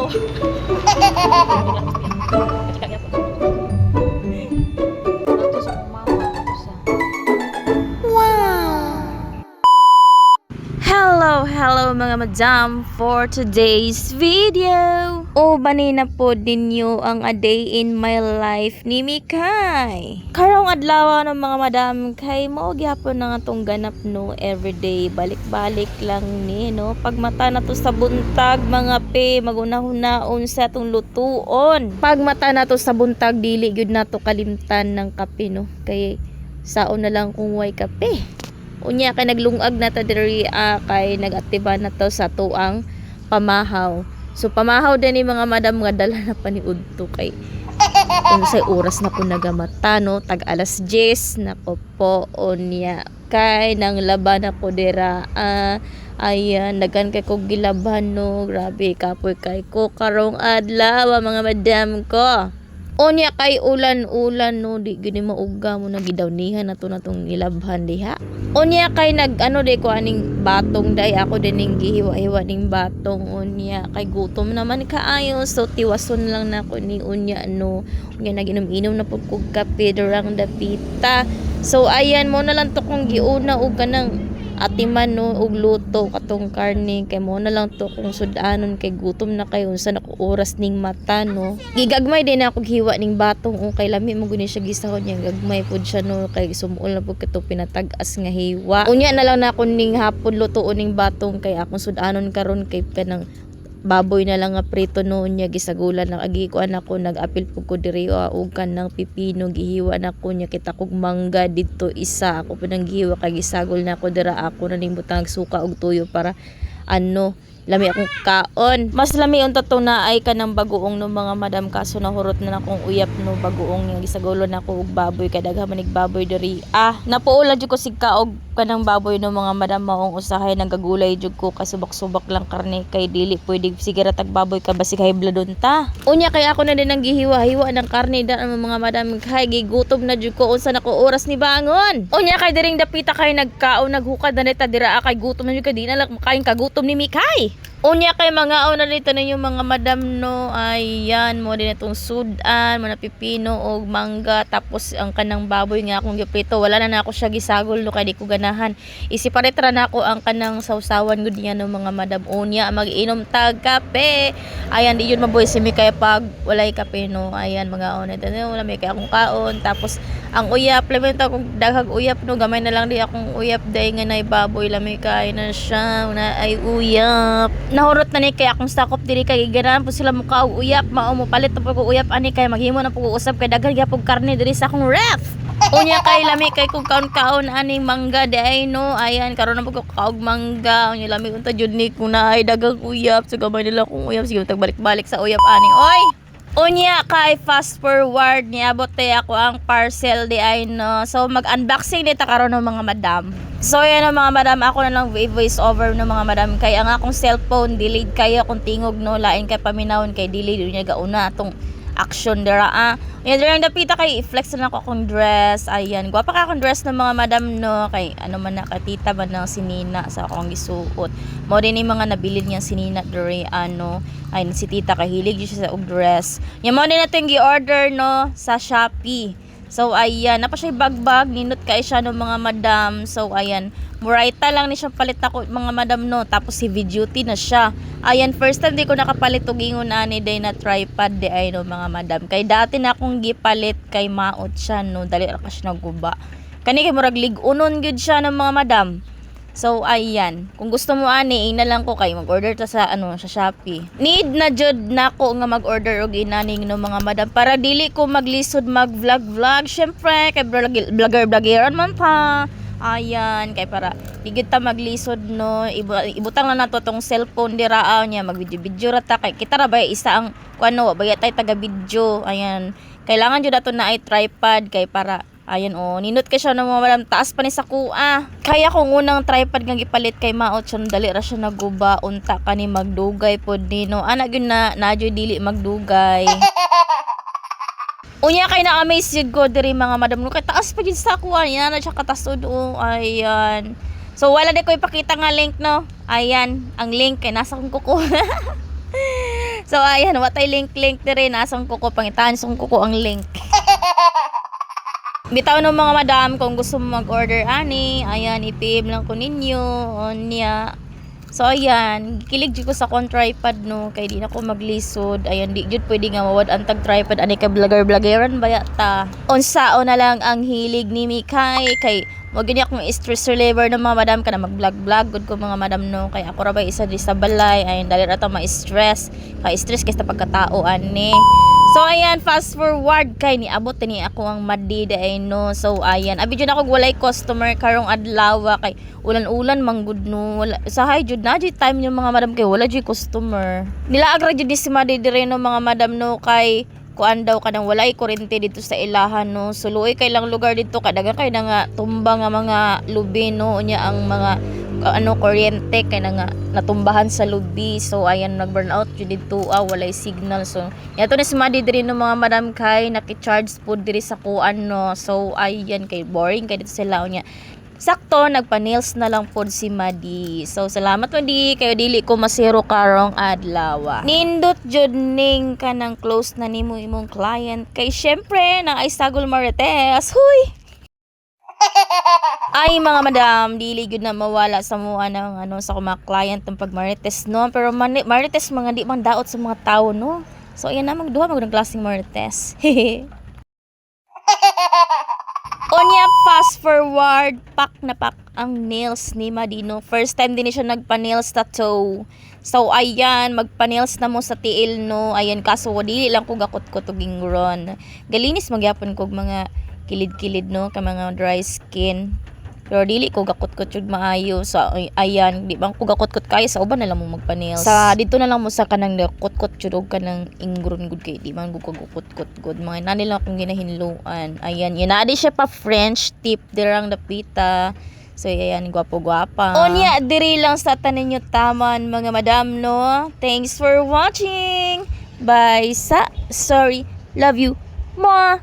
Oh. Hello mga madam for today's video. Banina po ninyo ang a day in my life ni Mikay. Karong adlaw ng mga madam kay mao gyapon na nga tong ganap no everyday balik-balik lang ni no pagmata na to sa buntag mga pe maguna-hunaon sa tong lutuon. Pagmata na to sa buntag dili gyud nato kalimtan ng kape no kay saon na lang kung way kape. Unya kay naglungag na ta diri kay nag-aktiba na to sa tuang pamahaw. So pamahaw din ni mga madam nga dala na pa ni udto kay unsay oras na ko nagamata no tag alas 10 na po unya kay nang laban ako dira ayan dagan kay ko gilaban no grabe kapoy kay ko karong adlaw mga madam ko. Unya kay ulan-ulan no di gini mauga mo na gidawnihan nato natong ilabhan diha. Unya kay nag di ko aning batong day ako din ning gihiwa-hiwa ning batong unya kay gutom naman kaayo so tiwason lang nako ni unya no. Unya naginom-inom na pud kog kape durang dapita. So ayan mo na lang to kung giuna og kanang atiman no og luto katong karne kay mo na lang to kung sudanon kay gutom na kay unsa na ko oras ning mata no gigagmay din ako hiwa ning batong o kay lami mo guni siya gisahon niya gagmay pud siya no kay sumuol na pud kato pinatag-as nga hiwa unya na lang na ako ning hapon lutoon ning batong kay akong sudanon karon kay kanang baboy na lang nga prito noon niya gisagulan na agi ko anak ko nag-apil pug ko diri og kanang pipino gihiwa na ko niya kita kog mangga didto isa ako pa nang gihiwa kay gisagol na ko dira ako na ning butang suka og tuyo para lami akong kaon. Mas lami unta to na ay kanang bagoong no mga madam kaso nahurot na akong uyap no bagoong nga gisagolon nako og baboy kay daghan manig baboy diri. Napuula jud ko sig kaog kanang baboy no mga madam maong usahay nagagulay jud ko kasubak-subak lang karne kay dili pwede sige ratag baboy ka basig high blood unta. Unya kay ako na din ang gihiwa-hiwa ng karne dan mga madam kay gigutom na jud ko unsa nako oras ni bangon. Unya kay diring dapita kay nagkaon naghukad na nita dira kay gutom na jud kay di na lang makain kagutom ni Mikay. Unya kay mga na dito ninyo mga madam no ayan mo din itong sudan mo na pipino o mangga tapos ang kanang baboy nga akong giprito wala na ako siya gisagol no kay di ko ganahan isiparetra na ako ang kanang sausawan gud niya no mga madam unya mag-inom tag kape ayan di yun maboy si Mikay pag walay kape no ayan mga na dito wala may kay akong kaon tapos ang uyap labi ta kung daghag uyap no gamay na lang di akong uyap day nga nay baboy lami kay na siya na ay uyap nahurot na ni kay akong sakop diri kay ganahan po sila muka og uyap mao mo palit na pag uyap ani kay maghimo na pag usab kay daghan gyapon karne diri sa akong ref unya kay lami kay kung kaon-kaon aning mangga di ay no ayan karon na pag kaog mangga unya lami unta jud ni kung naay daghang uyap so gamay nila kung uyap sige tag balik-balik sa uyap ani oy. Unya kay fast forward niabot tay ako ang parcel di ay no. So mag-unboxing dito karon ng mga madam. So yan mga madam ako na lang voice over ng mga madam kay ang akong cellphone delayed kayo akong tingog no lain kay paminawon kay delayed unya gauna atong action dira Unya dira dapita kay flex na ako akong dress. Ayan, gwapa ka akong dress ng mga madam no kay ano man na katita man ng sinina sa akong gisuot. Mo din yung mga nabilid niya sinina diri ay si tita kahilig siya sa og dress. Nya mo din nato yung gi-order no sa Shopee. So ayan, napa siya bagbag ninot kay siya no mga madam. So ayan, muraita lang ni siya palit ako mga madam no. Tapos heavy duty na siya. Ayan, first time di ko nakapalit og ingon ani day na tripod di ay no mga madam. Kay dati na akong gipalit kay maot siya no, dali ra ka siya naguba. Kani kay murag lig-unon gyud siya no mga madam. So ayan, kung gusto mo ani na lang ko kay mag-order ta sa sa Shopee. Need na jud nako nga mag-order og inaning no mga madam para dili ko maglisod mag-vlog. Syempre kay vlogger man ta. Ayan, kay para digid ta maglisod no. Ibutang na nato tong cellphone dira niya mag-video ra ta kay kita ra ba isa ang kuno baya tay taga video. Ayan, kailangan jud ato na ay tripod kay para ayan ninot kay siya no mga madam taas pa ni sa kuha. Kaya kung unang tripod nga gipalit kay maot siya dali ra siya naguba unta kani magdugay pod ni no. Ana gyud na nadyo dili magdugay. Unya kay na-amaze yun ko diri mga madam no kay taas pa yun sa kuha yan na siya katasod ayan. So wala di ko ipakita nga link no. Ayan, ang link kay nasa kong kuko. So ayan, watay link dire nasang kuko pangitan sung kuko ang link. Bitaw no mga madam kung gusto mo mag-order ani, ayan i-PM lang ko ninyo on niya. So ayan, kilig jud ko sa kon tripod no kay di na ko maglisod. Ayan di jud pwede nga mawad ang tag tripod ani ka vloggeran baya ta. Unsaon na lang ang hilig ni Mikay kay mo gani akong stress reliever ng mga madam kana mag-vlog good ko mga madam no kay ako ra ba isa di sa balay ayan dali ra ta ma-stress. Kay stress kay sa pagkatao ani. So ayan, fast forward kay niabot ni ako ang madida ay no. So ayan, abi jud ako walay customer karong adlaw kay ulan-ulan manggud no. Wala sahay jud na jud time yung mga madam kay wala jud customer. Nila agra jud si madidi dire no mga madam no kay kuan daw kanang walay kuryente dito sa ilahan no. Suluoy kay lang lugar dito kadagan kay na nga tumba nga mga lubi no unya ang mga kuryente kay na nga natumbahan sa lubi. So ayan nag-burn out jud dito walay signal. So yato na si Madi diri no mga madam kay naki-charge po diri sa kuan no. So ayan kay boring kay dito sila unya. Sakto nagpa-nails na lang pod si Madi. So salamat Madi kayo dili ko masiro karong adlaw. Nindot jud ning kanang close na nimo imong client kay syempre nang ay sagol marites. Huy. Ay mga madam, dili gyud na mawala sa mua ng sa mga client ng pagmarites no. Pero marites mga di man daot sa mga tao no. So ayan na magduha magdang klaseng marites. Onya fast forward, pak na pak ang nails ni Madino. First time din siya nagpa-nails tattoo. So ayan, magpa-nails na mo sa tiil no. Ayan kaso dili lang ko gakot-kot og ingron. Galinis magyapon kog mga kilid-kilid no ka mga dry skin. Pero dili ko gakot-kot jud maayo. So ayan, di bang ko gakot-kot kay sa uban na lang mo magpa-nails. Sa dito na lang mo sa kanang gakot-kot jud og kanang ingron gud kay di man ko gakot-kot gud. Mga nani lang akong ginahinluan. Ayan, adi siya pa French tip dirang dapita. So ayan, gwapo-gwapa. Onya diri lang sa tanan nyo taman mga madam no. Thanks for watching. Bye sa sorry. Love you. Mwah.